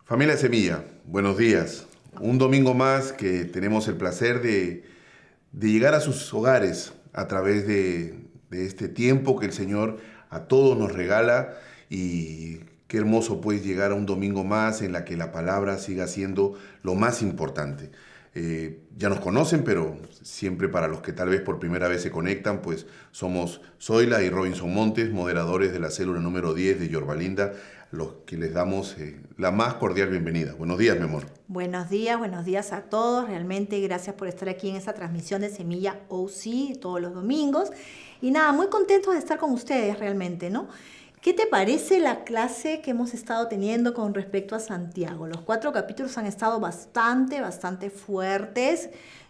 Familia Semilla, buenos días. Un domingo más que tenemos el placer de llegar a sus hogares a través de este tiempo que el Señor a todos nos regala, y qué hermoso pues llegar a un domingo más en la que la palabra siga siendo lo más importante. Ya nos conocen, pero siempre para los que tal vez por primera vez se conectan, pues somos Zoila y Robinson Montes, moderadores de la célula número 10 de Yorba Linda, los que les damos la más cordial bienvenida. Buenos días, mi amor. Buenos días a todos. Realmente gracias por estar aquí en esta transmisión de Semilla OC todos los domingos. Y nada, muy contentos de estar con ustedes realmente, ¿no? ¿Qué te parece la clase que hemos estado teniendo con respecto a Santiago? Los 4 capítulos han estado bastante fuertes.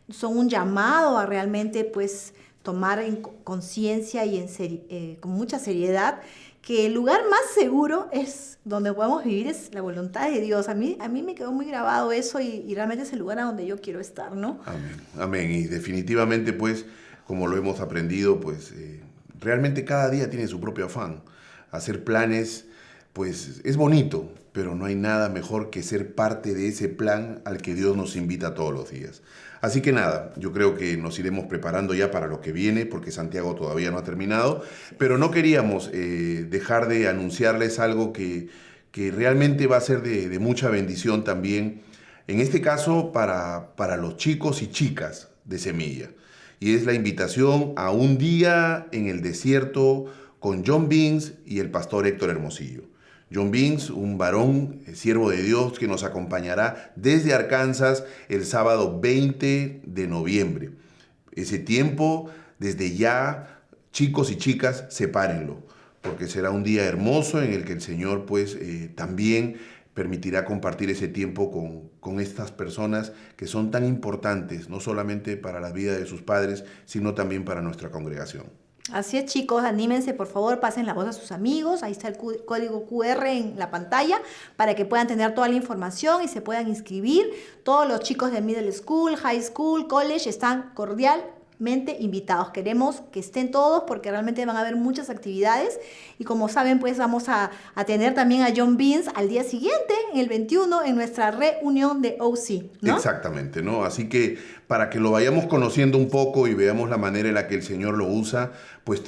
Son un llamado a realmente pues tomar en conciencia y con mucha seriedad que el lugar más seguro es donde podemos vivir, es la voluntad de Dios. A mí me quedó muy grabado eso y realmente es el lugar a donde yo quiero estar, ¿no? Amén, amén. Y definitivamente, pues, como lo hemos aprendido, pues, realmente cada día tiene su propio afán. Hacer planes, pues, es bonito, pero no hay nada mejor que ser parte de ese plan al que Dios nos invita todos los días. Así que nada, yo creo que nos iremos preparando ya para lo que viene, porque Santiago todavía no ha terminado, pero no queríamos dejar de anunciarles algo que realmente va a ser de mucha bendición también, en este caso para los chicos y chicas de Semilla. Y es la invitación a un día en el desierto con John Beans y el pastor Héctor Hermosillo. John Beans, un varón, siervo de Dios, que nos acompañará desde Arkansas el sábado 20 de noviembre. Ese tiempo, desde ya, chicos y chicas, sepárenlo, porque será un día hermoso en el que el Señor pues también permitirá compartir ese tiempo con estas personas que son tan importantes, no solamente para la vida de sus padres, sino también para nuestra congregación. Así es, chicos, anímense, por favor, pasen la voz a sus amigos. Ahí está el código QR en la pantalla para que puedan tener toda la información y se puedan inscribir. Todos los chicos de middle school, high school, college están cordialmente invitados. Queremos que estén todos porque realmente van a haber muchas actividades y como saben, pues vamos a tener también a John Beans al día siguiente, en el 21, en nuestra reunión de OC, ¿no? Exactamente, ¿no? Así que para que lo vayamos conociendo un poco y veamos la manera en la que el Señor lo usa, pues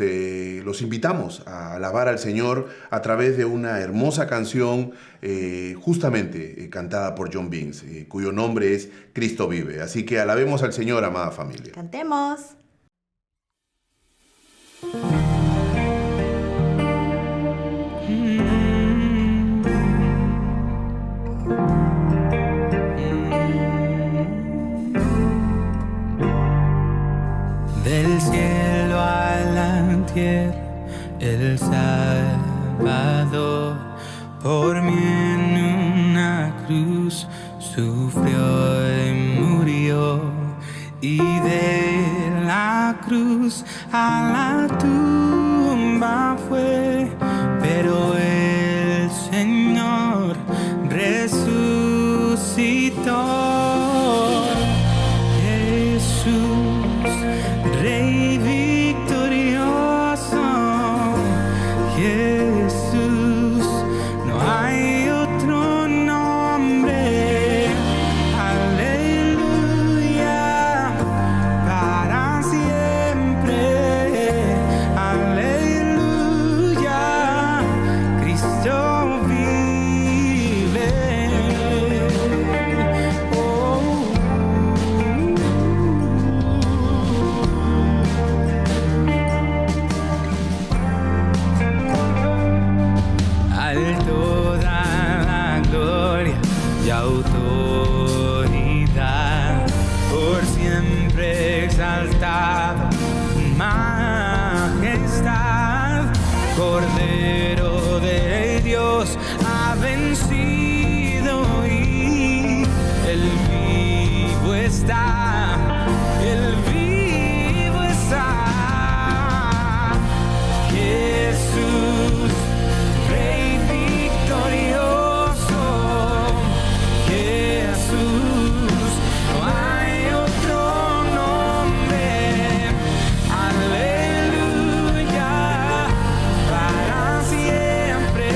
los invitamos a alabar al Señor a través de una hermosa canción justamente cantada por John Beans, cuyo nombre es Cristo Vive. Así que alabemos al Señor, amada familia. Cantemos. Del cielo a la tierra, el Salvador, por mí en una cruz sufrió y murió, y de la cruz a la tumba fue, pero el Señor resucitó. Rey victorioso, Jesús, no hay otro nombre, aleluya, para siempre, aleluya, Cristo vive. Autoridad por siempre exaltado, majestad, Cordero de Dios ha vencido y el vivo está, el vivo está, Jesús, Rey victorioso. Jesús, no hay otro nombre, aleluya, para siempre,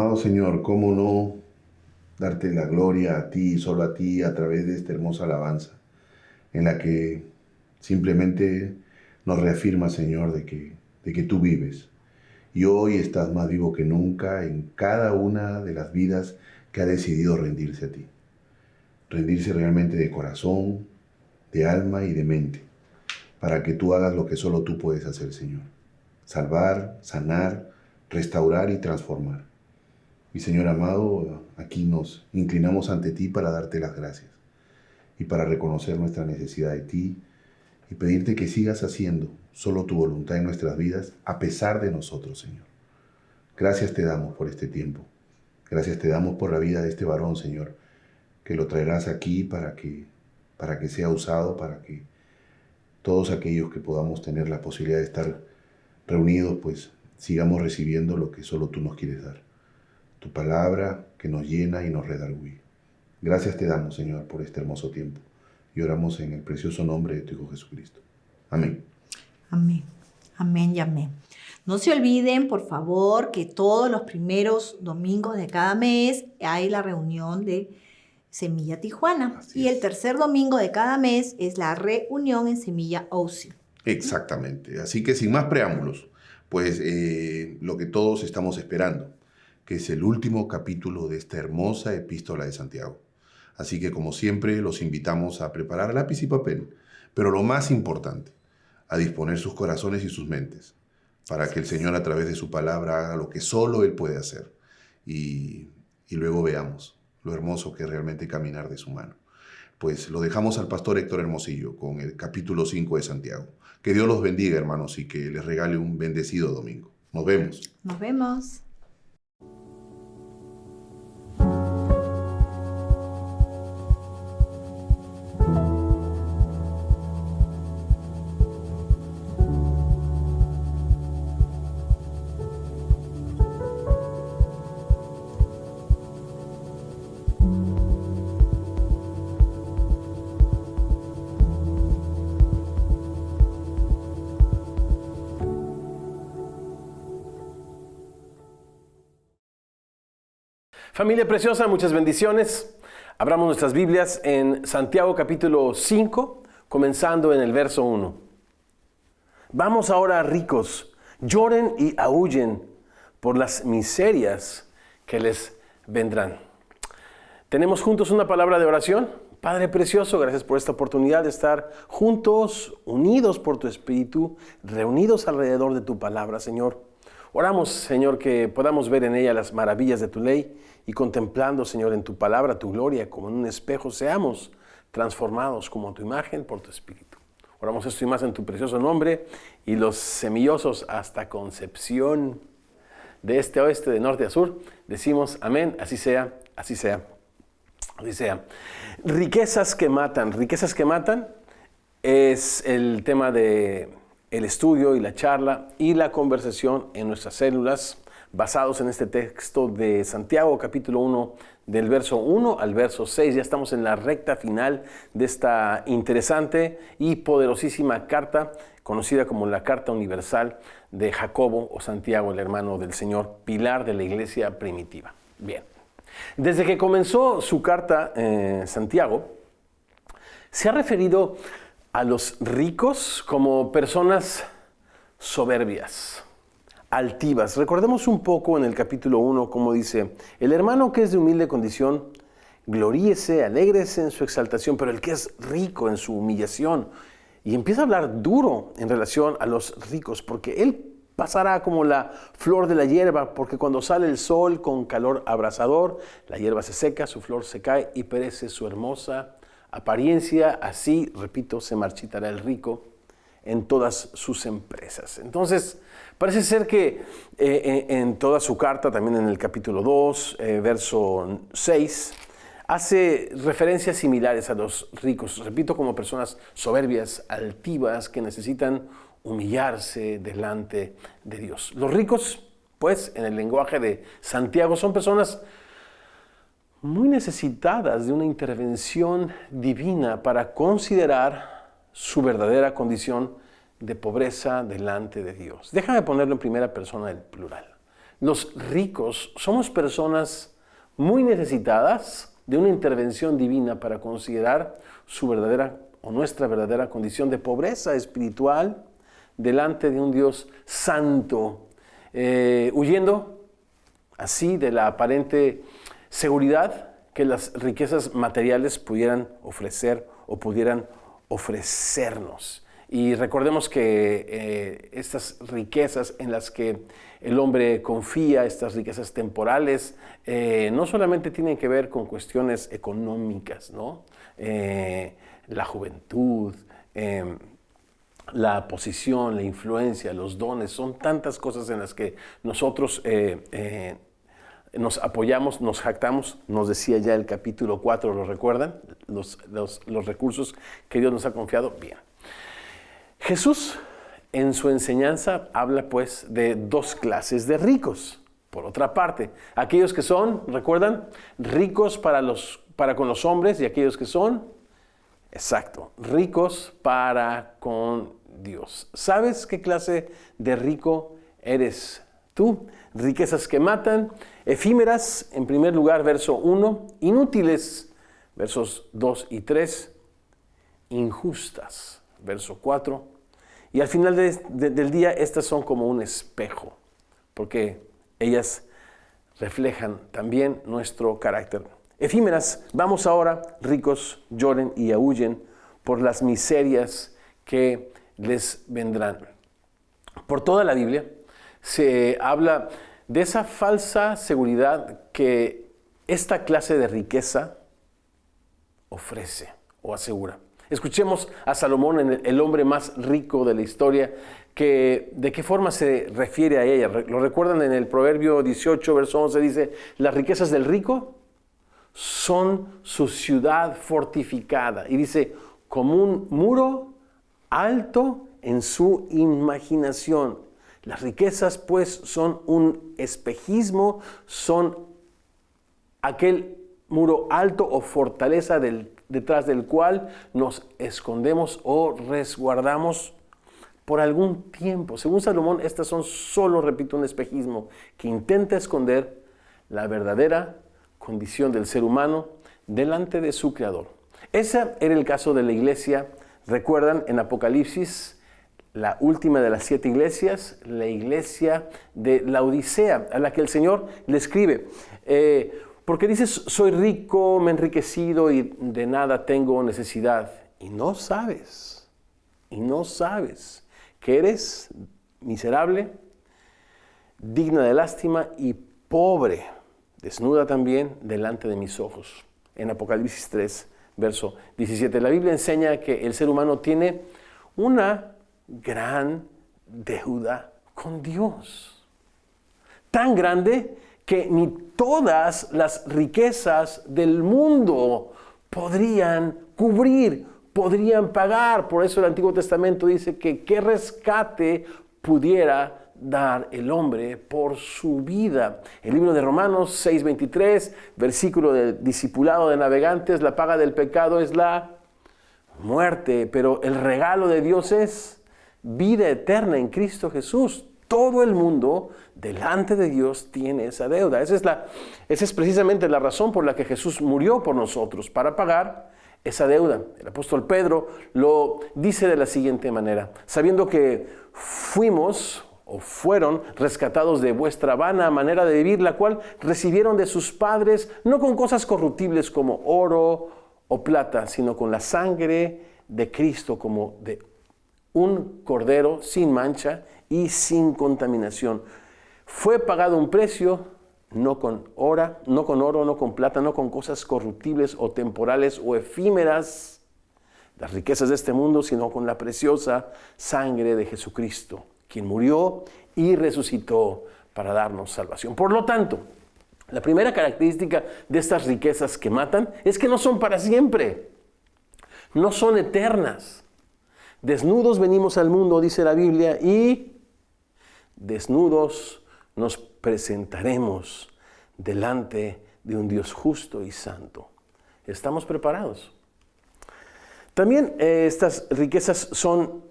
Amado Señor, ¿cómo no darte la gloria a ti, solo a ti, a través de esta hermosa alabanza, en la que simplemente nos reafirma, Señor, de que tú vives. Y hoy estás más vivo que nunca en cada una de las vidas que ha decidido rendirse a ti. Rendirse realmente de corazón, de alma y de mente, para que tú hagas lo que solo tú puedes hacer, Señor. Salvar, sanar, restaurar y transformar. Y Señor amado, aquí nos inclinamos ante ti para darte las gracias y para reconocer nuestra necesidad de ti y pedirte que sigas haciendo solo tu voluntad en nuestras vidas a pesar de nosotros, Señor. Gracias te damos por este tiempo. Gracias te damos por la vida de este varón, Señor, que lo traerás aquí para que sea usado, para que todos aquellos que podamos tener la posibilidad de estar reunidos, pues sigamos recibiendo lo que solo tú nos quieres dar. Tu palabra que nos llena y nos redarguye. Gracias te damos, Señor, por este hermoso tiempo. Y oramos en el precioso nombre de tu Hijo Jesucristo. Amén. Amén. Amén y amén. No se olviden, por favor, que todos los primeros domingos de cada mes hay la reunión de Semilla Tijuana. Así Y el es. tercer domingo de cada mes es la reunión en Semilla OC. Exactamente. Así que sin más preámbulos, pues lo que todos estamos esperando, que es el último capítulo de esta hermosa epístola de Santiago. Así que como siempre los invitamos a preparar lápiz y papel, pero lo más importante, a disponer sus corazones y sus mentes, para que el Señor a través de su palabra haga lo que solo Él puede hacer. Y luego veamos lo hermoso que es realmente caminar de su mano. Pues lo dejamos al pastor Héctor Hermosillo con el capítulo 5 de Santiago. Que Dios los bendiga, hermanos, y que les regale un bendecido domingo. Nos vemos. Nos vemos. Familia preciosa, muchas bendiciones. Abramos nuestras Biblias en Santiago capítulo 5, comenzando en el verso 1. Vamos ahora, ricos, lloren y aúllen por las miserias que les vendrán. Tenemos juntos una palabra de oración. Padre precioso, gracias por esta oportunidad de estar juntos, unidos por tu Espíritu, reunidos alrededor de tu palabra, Señor. Oramos, Señor, que podamos ver en ella las maravillas de tu ley y contemplando, Señor, en tu palabra, tu gloria, como en un espejo, seamos transformados como a tu imagen por tu Espíritu. Oramos esto y más en tu precioso nombre y los semillosos hasta Concepción, de este a oeste, de norte a sur, decimos amén, así sea, así sea, así sea. Riquezas que matan es el tema de el estudio y la charla y la conversación en nuestras células basados en este texto de Santiago capítulo 1 del verso 1 al verso 6. Ya estamos en la recta final de esta interesante y poderosísima carta conocida como la Carta Universal de Jacobo o Santiago, el hermano del Señor, pilar de la iglesia primitiva. Bien, desde que comenzó su carta, Santiago se ha referido a los ricos como personas soberbias, altivas. Recordemos un poco en el capítulo 1 cómo dice: el hermano que es de humilde condición, gloríese, alégrese en su exaltación, pero el que es rico en su humillación. Y empieza a hablar duro en relación a los ricos, porque él pasará como la flor de la hierba, porque cuando sale el sol con calor abrasador, la hierba se seca, su flor se cae y perece su hermosa apariencia. Así, repito, se marchitará el rico en todas sus empresas. Entonces, parece ser que en toda su carta, también en el capítulo 2, verso 6, hace referencias similares a los ricos, repito, como personas soberbias, altivas, que necesitan humillarse delante de Dios. Los ricos, pues, en el lenguaje de Santiago, son personas muy necesitadas de una intervención divina para considerar su verdadera condición de pobreza delante de Dios. Déjame ponerlo en primera persona del plural. los ricos somos personas muy necesitadas de una intervención divina para considerar su verdadera o nuestra verdadera condición de pobreza espiritual delante de un Dios santo, huyendo así de la aparente seguridad que las riquezas materiales pudieran ofrecer o pudieran ofrecernos. Y recordemos que estas riquezas en las que el hombre confía, estas riquezas temporales, no solamente tienen que ver con cuestiones económicas, ¿no? La juventud, la posición, la influencia, los dones, son tantas cosas en las que nosotros nos apoyamos, nos jactamos. Nos decía ya el capítulo 4, ¿lo recuerdan? Los recursos que Dios nos ha confiado. Bien. Jesús en su enseñanza habla pues de dos clases de ricos. Por otra parte, aquellos que son, ¿recuerdan? Ricos para con los hombres, y aquellos que son, exacto, ricos para con Dios. ¿Sabes qué clase de rico eres tú? Riquezas que matan, efímeras, en primer lugar, verso 1, inútiles, versos 2 y 3, injustas, verso 4, y al final del día estas son como un espejo, porque ellas reflejan también nuestro carácter. Efímeras, vamos ahora, ricos lloren y aúllen por las miserias que les vendrán. Por toda la Biblia se habla de esa falsa seguridad que esta clase de riqueza ofrece o asegura. Escuchemos a Salomón, el hombre más rico de la historia, de qué forma se refiere a ella. ¿Lo recuerdan? En el Proverbio 18, verso 11 dice, las riquezas del rico son su ciudad fortificada. Y dice, como un muro alto en su imaginación. Las riquezas pues son un espejismo, son aquel muro alto o fortaleza detrás del cual nos escondemos o resguardamos por algún tiempo. Según Salomón, estas son solo, repito, un espejismo que intenta esconder la verdadera condición del ser humano delante de su Creador. Ese era el caso de la iglesia. ¿Recuerdan en Apocalipsis? La última de las 7 iglesias, la iglesia de Laodicea, a la que el Señor le escribe. Porque dices, soy rico, me he enriquecido y de nada tengo necesidad. Y no sabes que eres miserable, digna de lástima y pobre, desnuda también delante de mis ojos. En Apocalipsis 3, verso 17. La Biblia enseña que el ser humano tiene una gran deuda con Dios. Tan grande que ni todas las riquezas del mundo podrían cubrir, podrían pagar. Por eso el Antiguo Testamento dice que qué rescate pudiera dar el hombre por su vida. El libro de Romanos 6:23, versículo del discipulado de navegantes, la paga del pecado es la muerte, pero el regalo de Dios es vida eterna en Cristo Jesús. Todo el mundo delante de Dios tiene esa deuda. Esa es precisamente la razón por la que Jesús murió por nosotros, para pagar esa deuda. El apóstol Pedro lo dice de la siguiente manera: sabiendo que fueron rescatados de vuestra vana manera de vivir, la cual recibieron de sus padres, no con cosas corruptibles como oro o plata, sino con la sangre de Cristo, como de un cordero sin mancha y sin contaminación. Fue pagado un precio, no con oro, no con plata, no con cosas corruptibles o temporales o efímeras, las riquezas de este mundo, sino con la preciosa sangre de Jesucristo, quien murió y resucitó para darnos salvación. Por lo tanto, la primera característica de estas riquezas que matan es que no son para siempre, no son eternas. Desnudos venimos al mundo, dice la Biblia, y desnudos nos presentaremos delante de un Dios justo y santo. ¿Estamos preparados? También estas riquezas son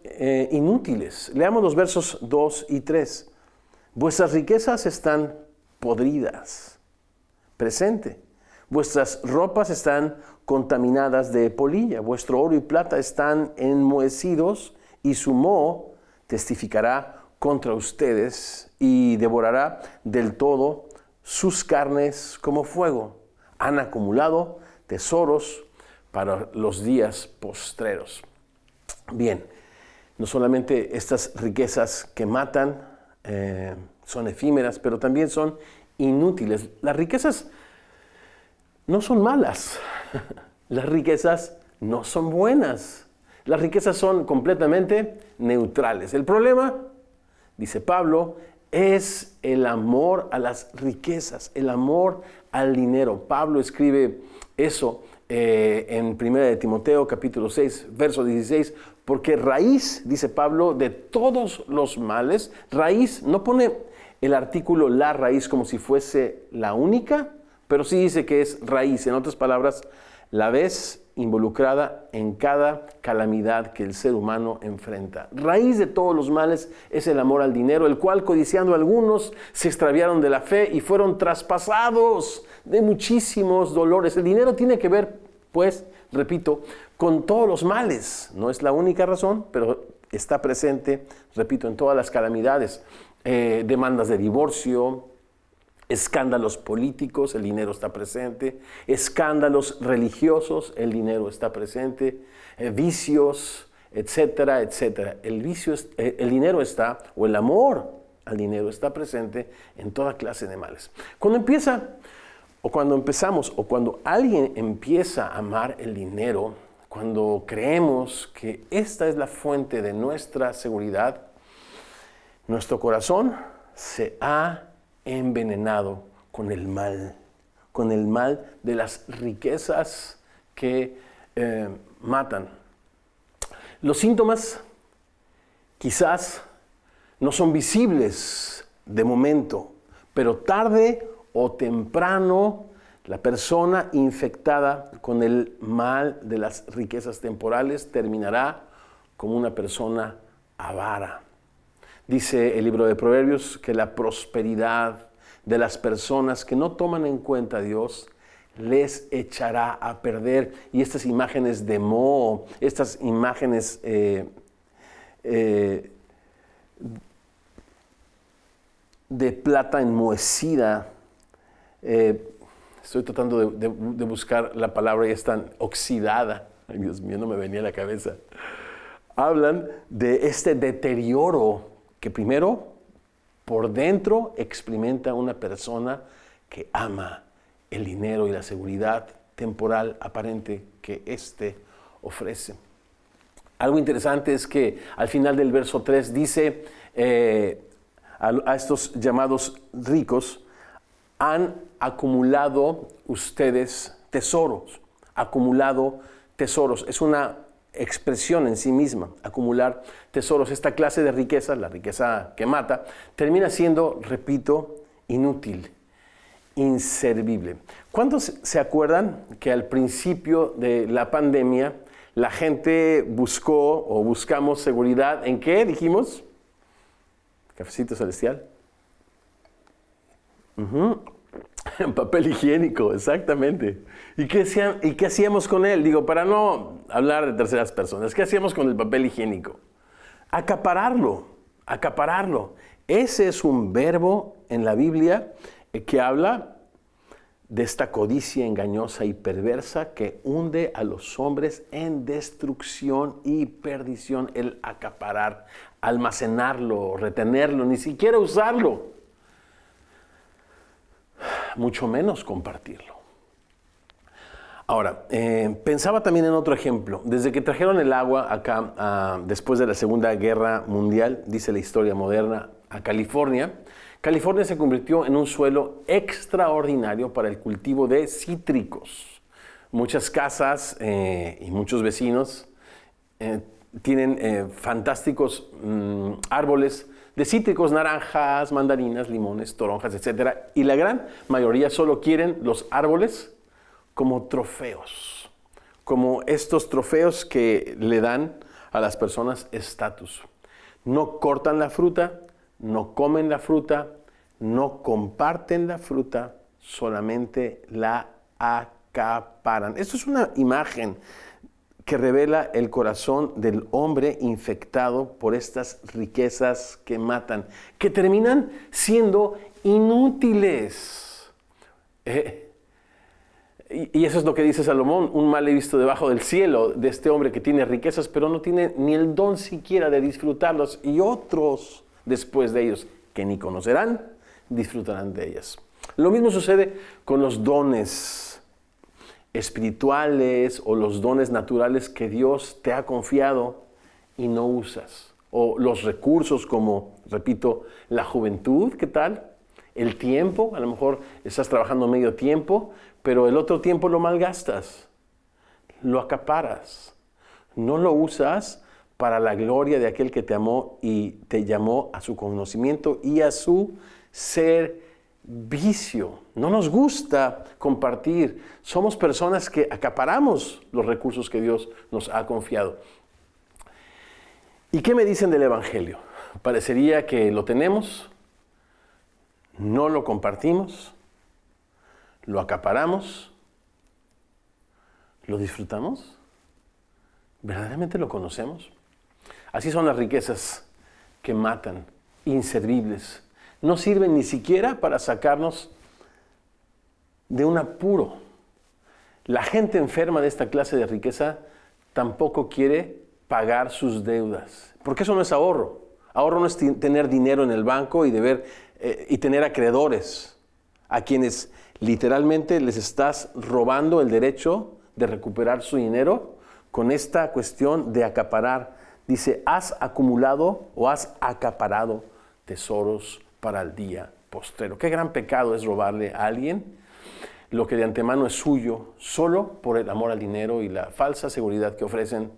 inútiles. Leamos los versos 2 y 3. Vuestras riquezas están podridas. Presente. Vuestras ropas están contaminadas de polilla. Vuestro oro y plata están enmohecidos y su moho testificará contra ustedes y devorará del todo sus carnes como fuego. Han acumulado tesoros para los días postreros. Bien, no solamente estas riquezas que matan son efímeras, pero también son inútiles. Las riquezas no son malas, las riquezas no son buenas, las riquezas son completamente neutrales. El problema, dice Pablo, es el amor a las riquezas, el amor al dinero. Pablo escribe eso en 1 de Timoteo capítulo 6, verso 16, porque raíz, dice Pablo, de todos los males, raíz, no pone el artículo la raíz como si fuese la única, pero sí dice que es raíz. En otras palabras, la ves involucrada en cada calamidad que el ser humano enfrenta. Raíz de todos los males es el amor al dinero, el cual, codiciando algunos, se extraviaron de la fe y fueron traspasados de muchísimos dolores. El dinero tiene que ver, pues, repito, con todos los males. No es la única razón, pero está presente, repito, en todas las calamidades. Demandas de divorcio, escándalos políticos, el dinero está presente, escándalos religiosos, el dinero está presente, vicios, etcétera, etcétera. El dinero está, o el amor al dinero está presente en toda clase de males. Cuando empezamos, o cuando alguien empieza a amar el dinero, cuando creemos que esta es la fuente de nuestra seguridad, nuestro corazón se ha envenenado con el mal de las riquezas que matan. Los síntomas quizás no son visibles de momento, pero tarde o temprano la persona infectada con el mal de las riquezas temporales terminará como una persona avara. Dice el libro de Proverbios que la prosperidad de las personas que no toman en cuenta a Dios les echará a perder. Y estas imágenes de moho, estas imágenes de plata enmohecida, estoy tratando de buscar la palabra y es tan oxidada. Ay, Dios mío, no me venía a la cabeza. Hablan de este deterioro que primero por dentro experimenta una persona que ama el dinero y la seguridad temporal aparente que éste ofrece. Algo interesante es que al final del verso 3 dice a estos llamados ricos, han acumulado ustedes tesoros, acumulado tesoros. Es una expresión en sí misma, acumular tesoros. Esta clase de riqueza, la riqueza que mata, termina siendo, repito, inútil, inservible. ¿Cuántos se acuerdan que al principio de la pandemia la gente buscó o buscamos seguridad en qué dijimos? Cafecito celestial. En papel higiénico, exactamente. ¿Y qué hacíamos con él? Digo, para no hablar de terceras personas, ¿qué hacíamos con el papel higiénico? Acapararlo, acapararlo. Ese es un verbo en la Biblia que habla de esta codicia engañosa y perversa que hunde a los hombres en destrucción y perdición. El acaparar, almacenarlo, retenerlo, ni siquiera usarlo, mucho menos compartirlo. Ahora, pensaba también en otro ejemplo. Desde que trajeron el agua acá, después de la Segunda Guerra Mundial, dice la historia moderna, a California, California se convirtió en un suelo extraordinario para el cultivo de cítricos. Muchas casas y muchos vecinos tienen fantásticos árboles de cítricos, naranjas, mandarinas, limones, toronjas, etc. Y la gran mayoría solo quieren los árboles como trofeos, como estos trofeos que le dan a las personas estatus. No cortan la fruta, no comen la fruta, no comparten la fruta, solamente la acaparan. Esto es una imagen que revela el corazón del hombre infectado por estas riquezas que matan, que terminan siendo inútiles. Y eso es lo que dice Salomón: un mal he visto debajo del cielo de este hombre que tiene riquezas, pero no tiene ni el don siquiera de disfrutarlos, y otros después de ellos, que ni conocerán, disfrutarán de ellas. Lo mismo sucede con los dones espirituales o los dones naturales que Dios te ha confiado y no usas. O los recursos como, repito, la juventud, ¿qué tal? El tiempo, a lo mejor estás trabajando medio tiempo, pero el otro tiempo lo malgastas, lo acaparas, no lo usas para la gloria de aquel que te amó y te llamó a su conocimiento y a su servicio. No nos gusta compartir, somos personas que acaparamos los recursos que Dios nos ha confiado. ¿Y qué me dicen del Evangelio? Parecería que lo tenemos, no lo compartimos, lo acaparamos, lo disfrutamos, ¿verdaderamente lo conocemos? Así son las riquezas que matan, inservibles. No sirven ni siquiera para sacarnos de un apuro. La gente enferma de esta clase de riqueza tampoco quiere pagar sus deudas, porque eso no es ahorro. Ahorro no es tener dinero en el banco y tener acreedores a quienes literalmente les estás robando el derecho de recuperar su dinero con esta cuestión de acaparar. Dice: has acumulado o has acaparado tesoros para el día postrero. Qué gran pecado es robarle a alguien lo que de antemano es suyo, solo por el amor al dinero y la falsa seguridad que ofrecen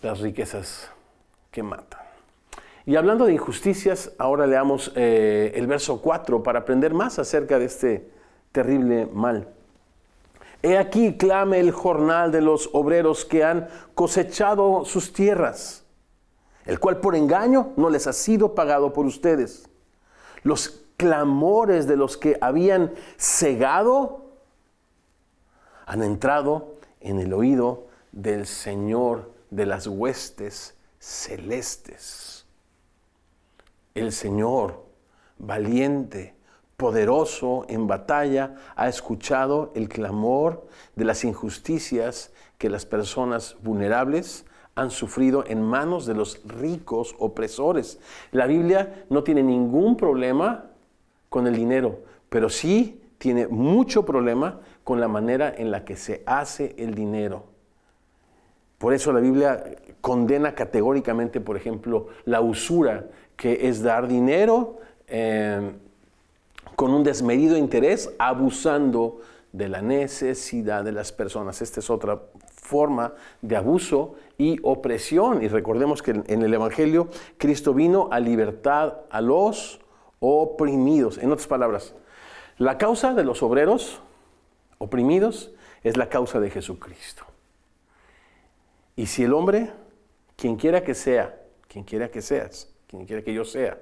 las riquezas que matan. Y hablando de injusticias, ahora leamos el verso 4 para aprender más acerca de este terrible mal. He aquí clame el jornal de los obreros que han cosechado sus tierras, el cual por engaño no les ha sido pagado por ustedes. Los clamores de los que habían cegado han entrado en el oído del Señor de las huestes celestes. El Señor, valiente, poderoso en batalla, ha escuchado el clamor de las injusticias que las personas vulnerables han sufrido en manos de los ricos opresores. La Biblia no tiene ningún problema con el dinero, pero sí tiene mucho problema con la manera en la que se hace el dinero. Por eso la Biblia condena categóricamente, por ejemplo, la usura, que es dar dinero con un desmedido interés, abusando de la necesidad de las personas. Esta es otra forma de abuso y opresión. Y recordemos que en el Evangelio Cristo vino a libertad a los oprimidos. En otras palabras, la causa de los obreros oprimidos es la causa de Jesucristo. Y si el hombre, quien quiera que sea, quien quiera que seas, quien quiera que yo sea,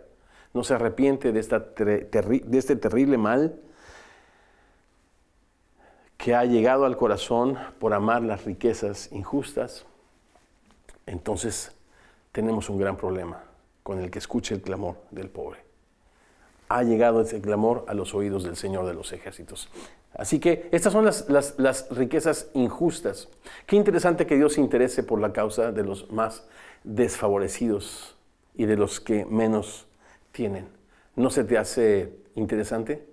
no se arrepiente de este terrible mal que ha llegado al corazón por amar las riquezas injustas, entonces tenemos un gran problema con el que escuche el clamor del pobre. Ha llegado ese clamor a los oídos del Señor de los ejércitos. Así que estas son las riquezas injustas. Qué interesante que Dios se interese por la causa de los más desfavorecidos y de los que menos tienen. ¿No se te hace interesante?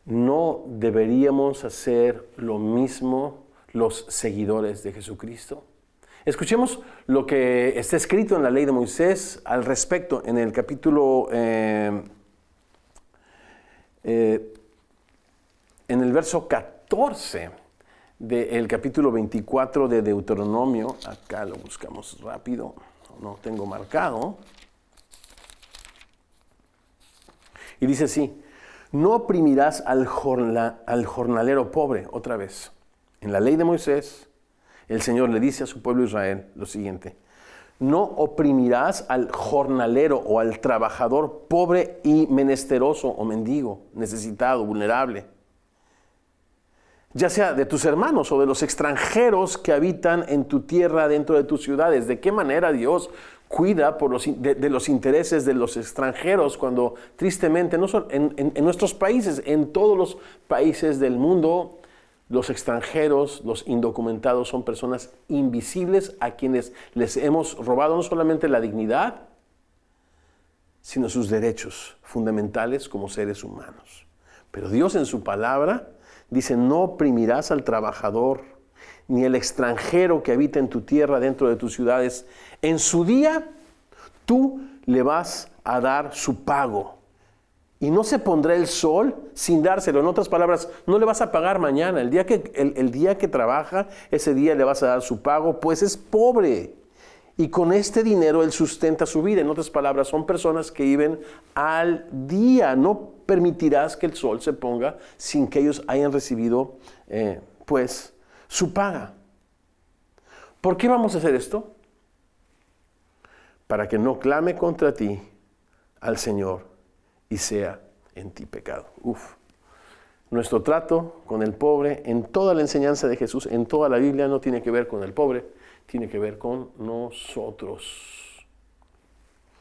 ¿No deberíamos hacer lo mismo los seguidores de Jesucristo? Escuchemos lo que está escrito en la ley de Moisés al respecto en el capítulo, en el verso 14 del capítulo 24 de Deuteronomio. Acá lo buscamos rápido, no tengo marcado. Y dice así: no oprimirás al jornalero pobre. Otra vez, en la ley de Moisés, el Señor le dice a su pueblo Israel lo siguiente: No oprimirás al jornalero o al trabajador pobre y menesteroso o mendigo, necesitado, vulnerable, ya sea de tus hermanos o de los extranjeros que habitan en tu tierra dentro de tus ciudades. ¿De qué manera Dios cuida de los intereses de los extranjeros cuando tristemente, no solo en nuestros países, en todos los países del mundo, los extranjeros, los indocumentados son personas invisibles a quienes les hemos robado no solamente la dignidad, sino sus derechos fundamentales como seres humanos? Pero Dios en su palabra dice: no oprimirás al trabajador, ni al extranjero que habita en tu tierra dentro de tus ciudades. En su día tú le vas a dar su pago. Y no se pondrá el sol sin dárselo. En otras palabras, no le vas a pagar mañana. El día que trabaja, ese día le vas a dar su pago, pues es pobre. Y con este dinero él sustenta su vida. En otras palabras, son personas que viven al día. No permitirás que el sol se ponga sin que ellos hayan recibido, pues, su paga. ¿Por qué vamos a hacer esto? Para que no clame contra ti al Señor y sea en ti pecado. Nuestro trato con el pobre en toda la enseñanza de Jesús, en toda la Biblia, no tiene que ver con el pobre, tiene que ver con nosotros.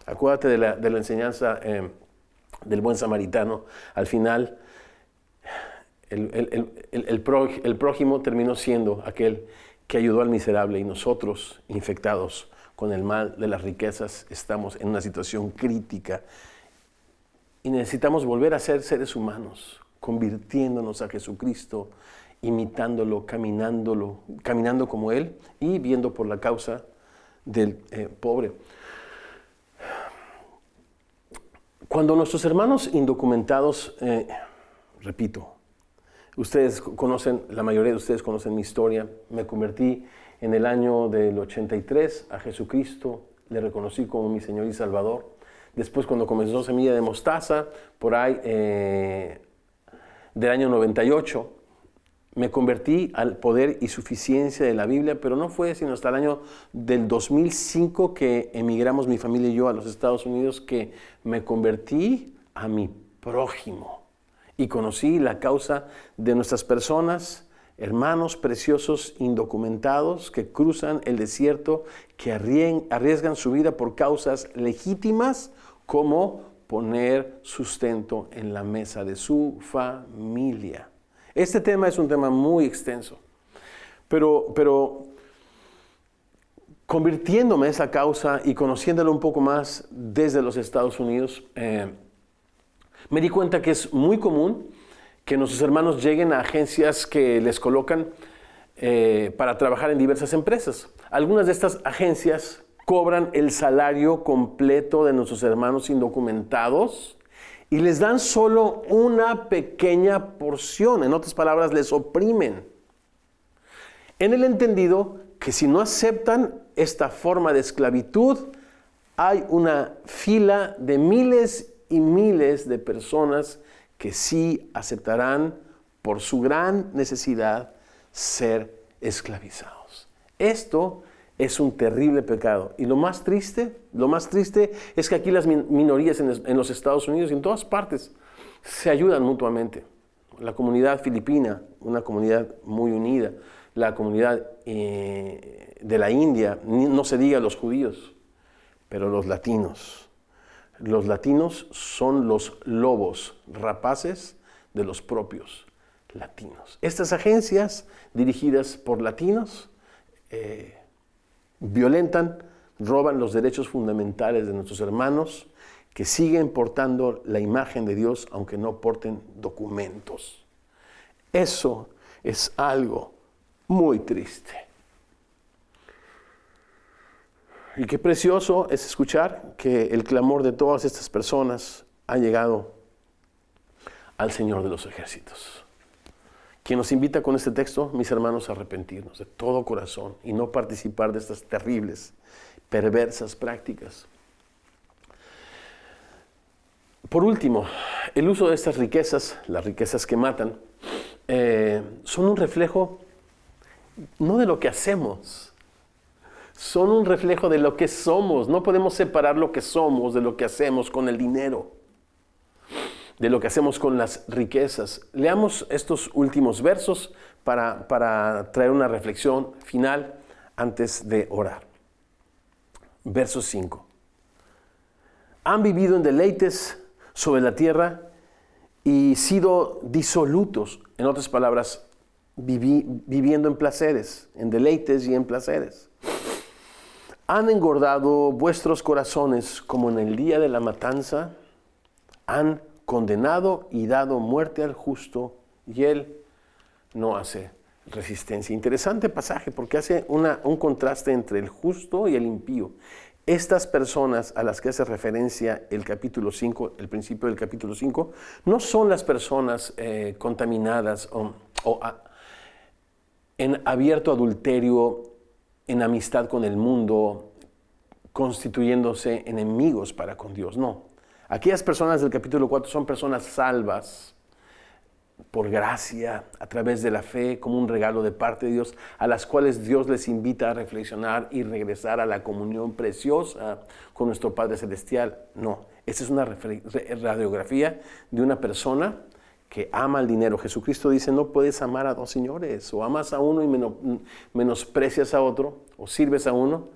Acuérdate de la enseñanza del buen samaritano. Al final, el prójimo terminó siendo aquel que ayudó al miserable, y nosotros, infectados con el mal de las riquezas, estamos en una situación crítica y necesitamos volver a ser seres humanos, convirtiéndonos a Jesucristo, imitándolo, caminando como Él y viendo por la causa del pobre. Cuando nuestros hermanos indocumentados, repito, ustedes conocen, la mayoría de ustedes conocen mi historia. Me convertí en el año del 83 a Jesucristo, le reconocí como mi Señor y Salvador. Después, cuando comenzó Semilla de Mostaza, por ahí del año 98, me convertí al poder y suficiencia de la Biblia, pero no fue sino hasta el año del 2005 que emigramos mi familia y yo a los Estados Unidos, que me convertí a mi prójimo y conocí la causa de nuestras personas, hermanos preciosos indocumentados que cruzan el desierto, que arriesgan su vida por causas legítimas como poner sustento en la mesa de su familia. Este tema es un tema muy extenso, pero convirtiéndome en esa causa y conociéndolo un poco más desde los Estados Unidos, me di cuenta que es muy común que nuestros hermanos lleguen a agencias que les colocan para trabajar en diversas empresas. Algunas de estas agencias cobran el salario completo de nuestros hermanos indocumentados y les dan solo una pequeña porción. En otras palabras, les oprimen. En el entendido que si no aceptan esta forma de esclavitud, hay una fila de miles y miles de personas que sí aceptarán por su gran necesidad ser esclavizados. Esto es un terrible pecado. Y lo más triste es que aquí las minorías en los Estados Unidos y en todas partes se ayudan mutuamente. La comunidad filipina, una comunidad muy unida. La comunidad de la India, no se diga los judíos, pero los latinos. Los latinos son los lobos rapaces de los propios latinos. Estas agencias dirigidas por latinos violentan, roban los derechos fundamentales de nuestros hermanos que siguen portando la imagen de Dios aunque no porten documentos. Eso es algo muy triste. Y qué precioso es escuchar que el clamor de todas estas personas ha llegado al Señor de los ejércitos, quien nos invita con este texto, mis hermanos, a arrepentirnos de todo corazón y no participar de estas terribles, perversas prácticas. Por último, el uso de estas riquezas, las riquezas que matan, son un reflejo no de lo que hacemos, son un reflejo de lo que somos. No podemos separar lo que somos de lo que hacemos con el dinero, de lo que hacemos con las riquezas. Leamos estos últimos versos para traer una reflexión final antes de orar. Verso 5. Han vivido en deleites sobre la tierra y sido disolutos. En otras palabras, viviendo en placeres, en deleites y en placeres. Han engordado vuestros corazones como en el día de la matanza. Han condenado y dado muerte al justo, y él no hace resistencia. Interesante pasaje porque hace un contraste entre el justo y el impío. Estas personas a las que hace referencia el capítulo 5, el principio del capítulo 5, no son las personas contaminadas en abierto adulterio, en amistad con el mundo, constituyéndose enemigos para con Dios. No. Aquellas personas del capítulo 4 son personas salvas por gracia, a través de la fe, como un regalo de parte de Dios, a las cuales Dios les invita a reflexionar y regresar a la comunión preciosa con nuestro Padre Celestial. No, esta es una radiografía de una persona que ama el dinero. Jesucristo dice, no puedes amar a dos señores, o amas a uno y menosprecias a otro, o sirves a uno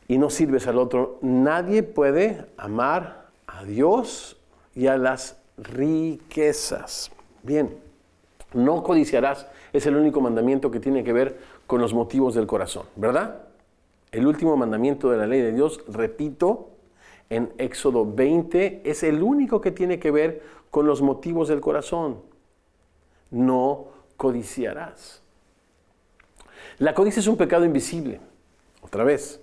y no sirves al otro. Nadie puede amar a Dios y a las riquezas. Bien, no codiciarás es el único mandamiento que tiene que ver con los motivos del corazón, ¿verdad? El último mandamiento de la ley de Dios, repito, en Éxodo 20, es el único que tiene que ver con los motivos del corazón. No codiciarás. La codicia es un pecado invisible. Otra vez,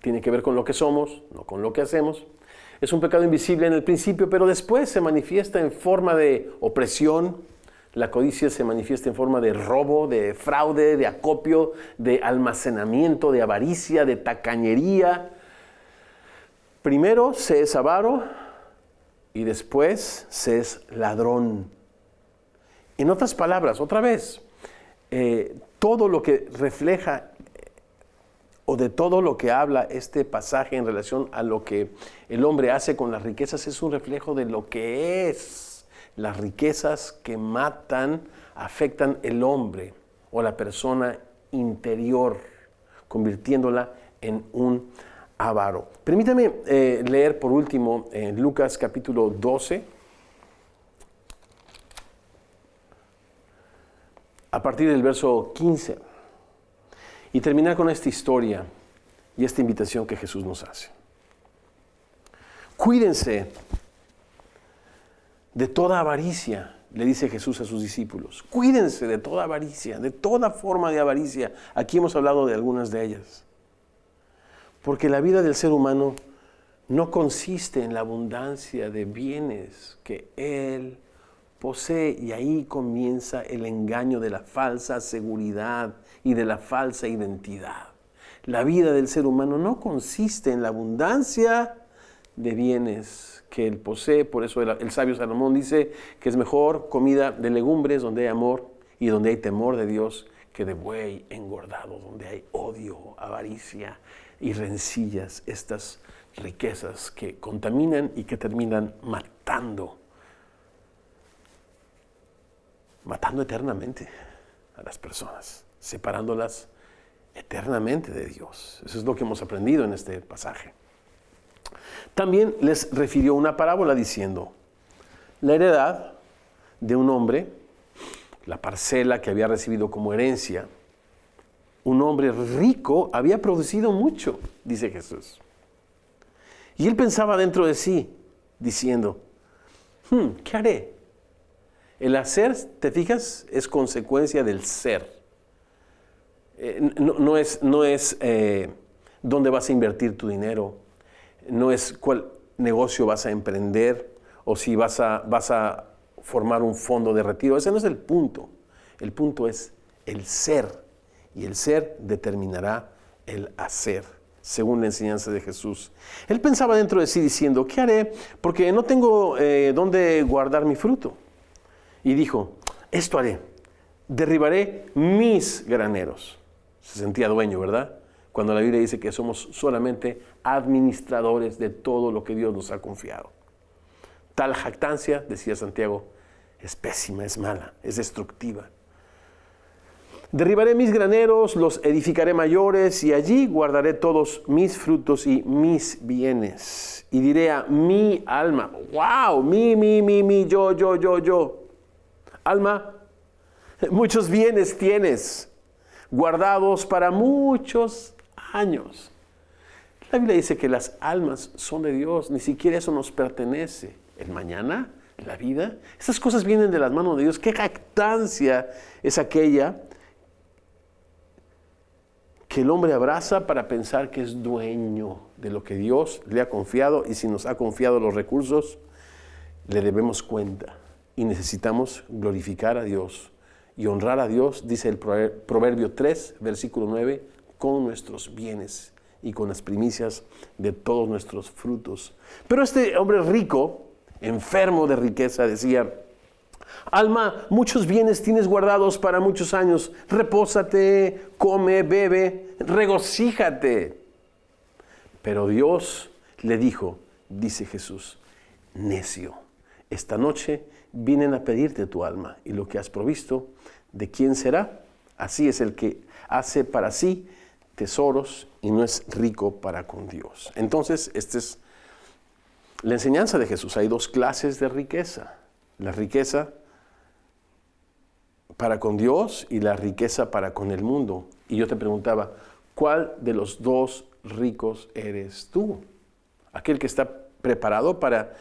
tiene que ver con lo que somos, no con lo que hacemos. Es un pecado invisible en el principio, pero después se manifiesta en forma de opresión. La codicia se manifiesta en forma de robo, de fraude, de acopio, de almacenamiento, de avaricia, de tacañería. Primero se es avaro y después se es ladrón. En otras palabras, otra vez, todo lo que refleja o de todo lo que habla este pasaje en relación a lo que el hombre hace con las riquezas es un reflejo de lo que es. Las riquezas que matan, afectan el hombre o la persona interior, convirtiéndola en un avaro. Permítame leer por último en Lucas capítulo 12, a partir del verso 15. Y terminar con esta historia y esta invitación que Jesús nos hace. Cuídense de toda avaricia, le dice Jesús a sus discípulos. Cuídense de toda avaricia, de toda forma de avaricia. Aquí hemos hablado de algunas de ellas. Porque la vida del ser humano no consiste en la abundancia de bienes que él posee, y ahí comienza el engaño de la falsa seguridad y de la falsa identidad. La vida del ser humano no consiste en la abundancia de bienes que él posee. Por eso el sabio Salomón dice que es mejor comida de legumbres donde hay amor y donde hay temor de Dios que de buey engordado, donde hay odio, avaricia y rencillas, estas riquezas que contaminan y que terminan matando eternamente a las personas, separándolas eternamente de Dios. Eso es lo que hemos aprendido en este pasaje. También les refirió una parábola diciendo, la heredad de un hombre, la parcela que había recibido como herencia, un hombre rico había producido mucho, dice Jesús. Y él pensaba dentro de sí, diciendo, ¿qué haré? El hacer, ¿te fijas? Es consecuencia del ser. No es dónde vas a invertir tu dinero, no es cuál negocio vas a emprender o si vas a formar un fondo de retiro. Ese no es el punto. El punto es el ser. Y el ser determinará el hacer, según la enseñanza de Jesús. Él pensaba dentro de sí diciendo, ¿qué haré? Porque no tengo dónde guardar mi fruto. Y dijo, esto haré, derribaré mis graneros. Se sentía dueño, ¿verdad? Cuando la Biblia dice que somos solamente administradores de todo lo que Dios nos ha confiado. Tal jactancia, decía Santiago, es pésima, es mala, es destructiva. Derribaré mis graneros, los edificaré mayores, y allí guardaré todos mis frutos y mis bienes. Y diré a mi alma, wow, mi, yo. Alma, muchos bienes tienes, guardados para muchos años. La Biblia dice que las almas son de Dios, ni siquiera eso nos pertenece. El mañana, la vida, esas cosas vienen de las manos de Dios. ¿Qué jactancia es aquella que el hombre abraza para pensar que es dueño de lo que Dios le ha confiado? Y si nos ha confiado los recursos, le debemos cuenta y necesitamos glorificar a Dios y honrar a Dios, dice el Proverbio 3, versículo 9, con nuestros bienes y con las primicias de todos nuestros frutos. Pero este hombre rico, enfermo de riqueza, decía, alma, muchos bienes tienes guardados para muchos años, repósate, come, bebe, regocíjate. Pero Dios le dijo, dice Jesús, necio, esta noche vienen a pedirte tu alma, y lo que has provisto, ¿de quién será? Así es el que hace para sí tesoros y no es rico para con Dios. Entonces, esta es la enseñanza de Jesús. Hay dos clases de riqueza. La riqueza para con Dios y la riqueza para con el mundo. Y yo te preguntaba, ¿cuál de los dos ricos eres tú? Aquel que está preparado para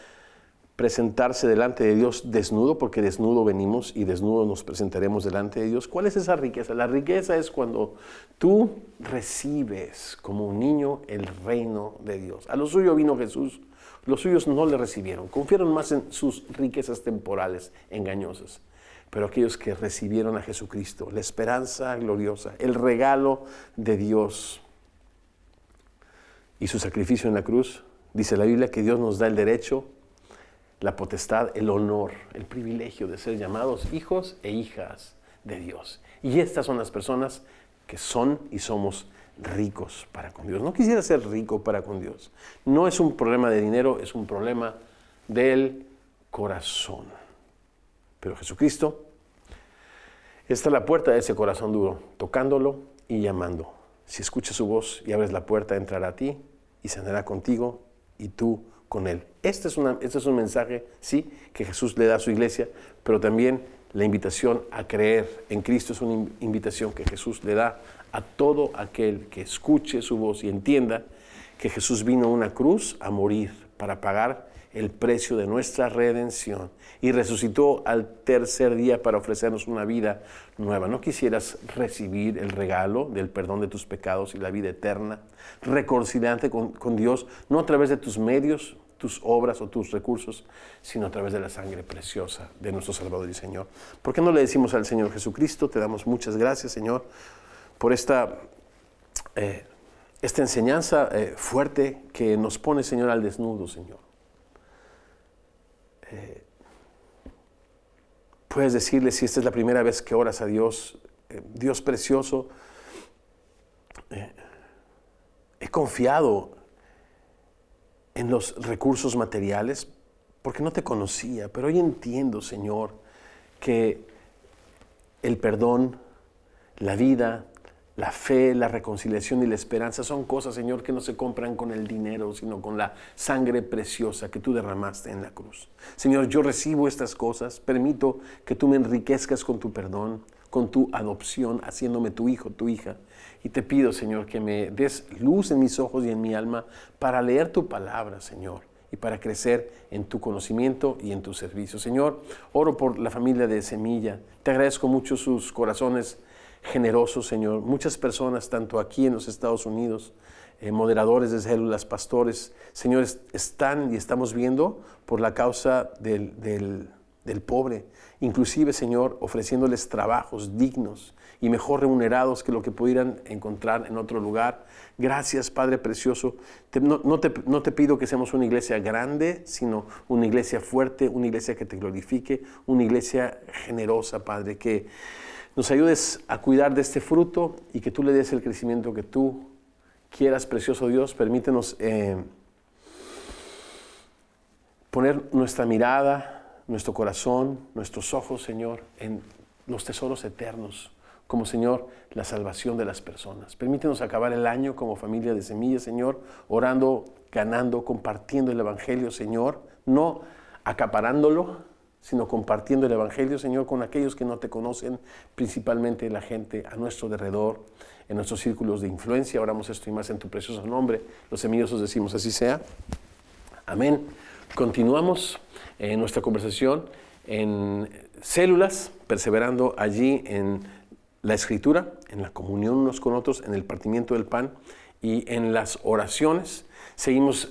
presentarse delante de Dios desnudo, porque desnudo venimos y desnudo nos presentaremos delante de Dios. ¿Cuál es esa riqueza? La riqueza es cuando tú recibes como un niño el reino de Dios. A lo suyo vino Jesús, los suyos no le recibieron, confiaron más en sus riquezas temporales, engañosas. Pero aquellos que recibieron a Jesucristo, la esperanza gloriosa, el regalo de Dios y su sacrificio en la cruz, dice la Biblia que Dios nos da el derecho, la potestad, el honor, el privilegio de ser llamados hijos e hijas de Dios. Y estas son las personas que son y somos ricos para con Dios. No quisiera ser rico para con Dios. No es un problema de dinero, es un problema del corazón. Pero Jesucristo está a la puerta de ese corazón duro, tocándolo y llamando. Si escuchas su voz y abres la puerta, entrará a ti y cenará contigo y tú con él. Este es un mensaje, sí, que Jesús le da a su iglesia, pero también la invitación a creer en Cristo es una invitación que Jesús le da a todo aquel que escuche su voz y entienda que Jesús vino a una cruz a morir para pagar el precio de nuestra redención y resucitó al tercer día para ofrecernos una vida nueva. ¿No quisieras recibir el regalo del perdón de tus pecados y la vida eterna, reconciliarte con Dios, no a través de tus medios, tus obras o tus recursos, sino a través de la sangre preciosa de nuestro Salvador y Señor? ¿Por qué no le decimos al Señor Jesucristo, te damos muchas gracias, Señor, por esta enseñanza fuerte que nos pone, Señor, al desnudo, Señor? Puedes decirle, si esta es la primera vez que oras a Dios, Dios precioso, he confiado en los recursos materiales porque no te conocía, pero hoy entiendo, Señor, que el perdón, la vida, la fe, la reconciliación y la esperanza son cosas, Señor, que no se compran con el dinero, sino con la sangre preciosa que tú derramaste en la cruz. Señor, yo recibo estas cosas, permito que tú me enriquezcas con tu perdón, con tu adopción, haciéndome tu hijo, tu hija. Y te pido, Señor, que me des luz en mis ojos y en mi alma para leer tu palabra, Señor, y para crecer en tu conocimiento y en tu servicio. Señor, oro por la familia de Semilla. Te agradezco mucho sus corazones generosos, Señor. Muchas personas, tanto aquí en los Estados Unidos, moderadores de células, pastores, Señor, están y estamos viendo por la causa del pobre. Inclusive, Señor, ofreciéndoles trabajos dignos y mejor remunerados que lo que pudieran encontrar en otro lugar. Gracias, Padre precioso. No te pido que seamos una iglesia grande, sino una iglesia fuerte, una iglesia que te glorifique, una iglesia generosa, Padre, que nos ayudes a cuidar de este fruto y que tú le des el crecimiento que tú quieras, precioso Dios. Permítenos poner nuestra mirada, nuestro corazón, nuestros ojos, Señor, en los tesoros eternos, como, Señor, la salvación de las personas. Permítenos acabar el año como familia de Semilla, Señor, orando, ganando, compartiendo el Evangelio, Señor, no acaparándolo, sino compartiendo el Evangelio, Señor, con aquellos que no te conocen, principalmente la gente a nuestro alrededor, en nuestros círculos de influencia. Oramos esto y más en tu precioso nombre. Los semillosos decimos así sea. Amén. Continuamos nuestra conversación en células, perseverando allí en la Escritura, en la comunión unos con otros, en el partimiento del pan y en las oraciones. Seguimos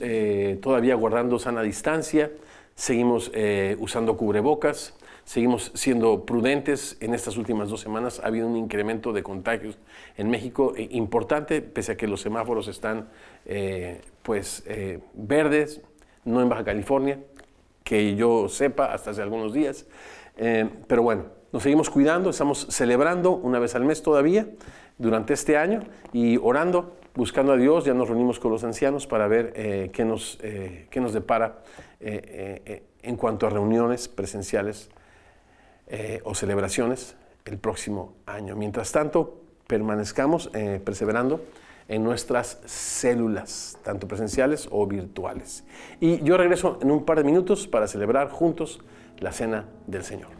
todavía guardando sana distancia, seguimos usando cubrebocas, seguimos siendo prudentes. En estas últimas 2 semanas ha habido un incremento de contagios en México importante, pese a que los semáforos están verdes, no en Baja California, que yo sepa hasta hace algunos días. Pero bueno, nos seguimos cuidando, estamos celebrando una vez al mes todavía durante este año y orando, buscando a Dios. Ya nos reunimos con los ancianos para ver qué nos depara en cuanto a reuniones presenciales o celebraciones el próximo año. Mientras tanto, permanezcamos perseverando en nuestras células, tanto presenciales o virtuales. Y yo regreso en un par de minutos para celebrar juntos la Cena del Señor.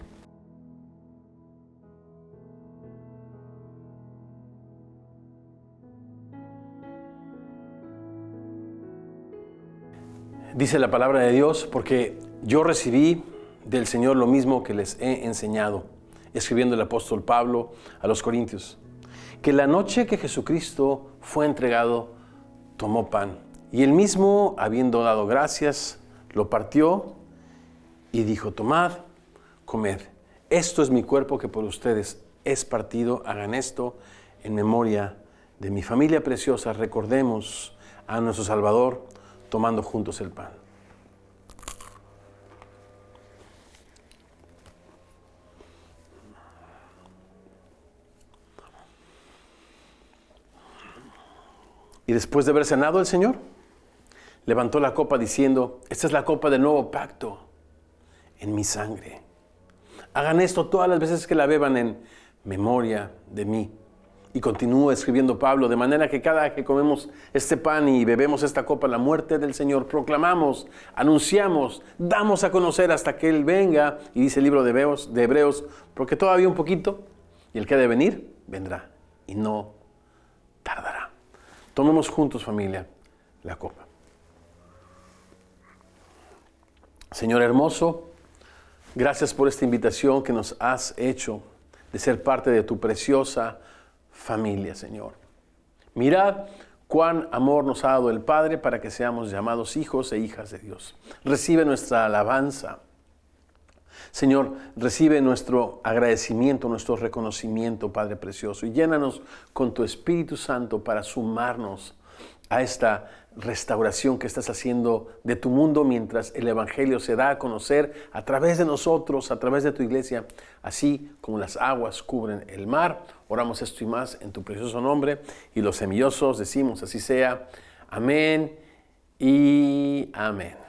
Dice la palabra de Dios, porque yo recibí del Señor lo mismo que les he enseñado, escribiendo el apóstol Pablo a los Corintios, que la noche que Jesucristo fue entregado, tomó pan, y él mismo, habiendo dado gracias, lo partió y dijo: tomad, comed, esto es mi cuerpo que por ustedes es partido, hagan esto en memoria de mi familia preciosa. Recordemos a nuestro Salvador tomando juntos el pan. Y después de haber cenado, el Señor levantó la copa diciendo: esta es la copa del nuevo pacto en mi sangre. Hagan esto todas las veces que la beban en memoria de mí. Y continúa escribiendo Pablo: de manera que cada que comemos este pan y bebemos esta copa, la muerte del Señor, proclamamos, anunciamos, damos a conocer hasta que Él venga. Y dice el libro de Hebreos, porque todavía un poquito, y el que ha de venir, vendrá, y no tardará. Tomemos juntos, familia, la copa. Señor hermoso, gracias por esta invitación que nos has hecho de ser parte de tu preciosa familia, Señor. Mirad cuán amor nos ha dado el Padre para que seamos llamados hijos e hijas de Dios. Recibe nuestra alabanza. Señor, recibe nuestro agradecimiento, nuestro reconocimiento, Padre precioso, y llénanos con tu Espíritu Santo para sumarnos a esta restauración que estás haciendo de tu mundo mientras el Evangelio se da a conocer a través de nosotros, a través de tu iglesia, así como las aguas cubren el mar. Oramos esto y más en tu precioso nombre, y los semillosos decimos así sea. Amén y amén.